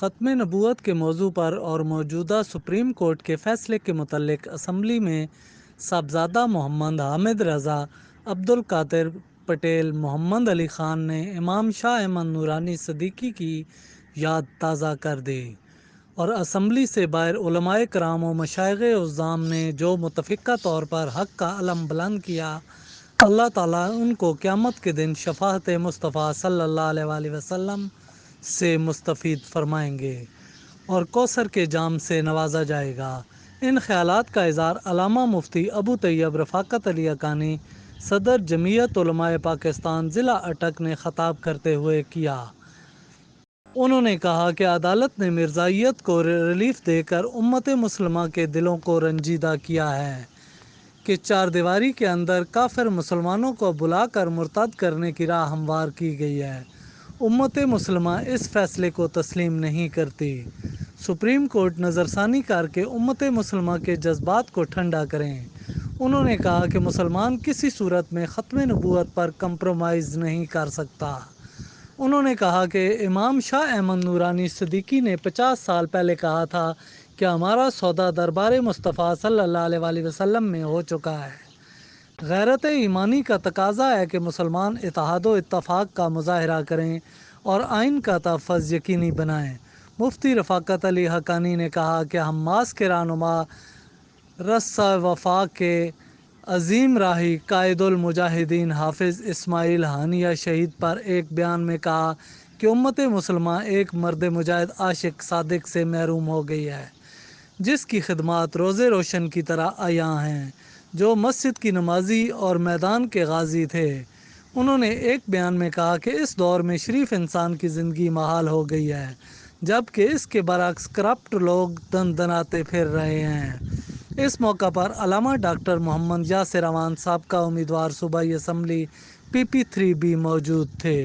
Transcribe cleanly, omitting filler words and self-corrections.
ختم نبوت کے موضوع پر اور موجودہ سپریم کورٹ کے فیصلے کے متعلق اسمبلی میں صاحبزادہ محمد حامد رضا، عبدالقادر پٹیل، محمد علی خان نے امام شاہ احمد نورانی صدیقی کی یاد تازہ کر دی اور اسمبلی سے باہر علماء کرام و مشائخ عظام نے جو متفقہ طور پر حق کا علم بلند کیا، اللہ تعالیٰ ان کو قیامت کے دن شفاعت مصطفیٰ صلی اللہ علیہ وآلہ وسلم سے مستفید فرمائیں گے اور کوثر کے جام سے نوازا جائے گا۔ ان خیالات کا اظہار علامہ مفتی ابو طیب رفاقت علی حقانی، صدر جمعیت علماء پاکستان ضلع اٹک نے خطاب کرتے ہوئے کیا۔ انہوں نے کہا کہ عدالت نے مرزائیت کو ریلیف دے کر امت مسلمہ کے دلوں کو رنجیدہ کیا ہے کہ چار دیواری کے اندر کافر مسلمانوں کو بلا کر مرتد کرنے کی راہ ہموار کی گئی ہے۔ امت مسلمہ اس فیصلے کو تسلیم نہیں کرتی۔ سپریم کورٹ نظر ثانی کر کے امت مسلمہ کے جذبات کو ٹھنڈا کریں۔ انہوں نے کہا کہ مسلمان کسی صورت میں ختم نبوت پر کمپرومائز نہیں کر سکتا۔ انہوں نے کہا کہ امام شاہ احمد نورانی صدیقی نے 50 سال پہلے کہا تھا کہ ہمارا سودا دربار مصطفیٰ صلی اللہ علیہ وآلہ وسلم میں ہو چکا ہے۔ غیرت ایمانی کا تقاضا ہے کہ مسلمان اتحاد و اتفاق کا مظاہرہ کریں اور آئین کا تحفظ یقینی بنائیں۔ مفتی رفاقت علی حقانی نے کہا کہ حماس کے رہنما رسّہ وفا کے عظیم راہی قائد المجاہدین حافظ اسماعیل ہانیہ شہید پر ایک بیان میں کہا کہ امت مسلمہ ایک مرد مجاہد عاشق صادق سے محروم ہو گئی ہے، جس کی خدمات روز روشن کی طرح عیاں ہیں، جو مسجد کی نمازی اور میدان کے غازی تھے۔ انہوں نے ایک بیان میں کہا کہ اس دور میں شریف انسان کی زندگی محال ہو گئی ہے، جبکہ اس کے برعکس کرپٹ لوگ دن دناتے پھر رہے ہیں۔ اس موقع پر علامہ ڈاکٹر محمد یاسر امان، سابقہ امیدوار صوبائی اسمبلی PP3 بھی موجود تھے۔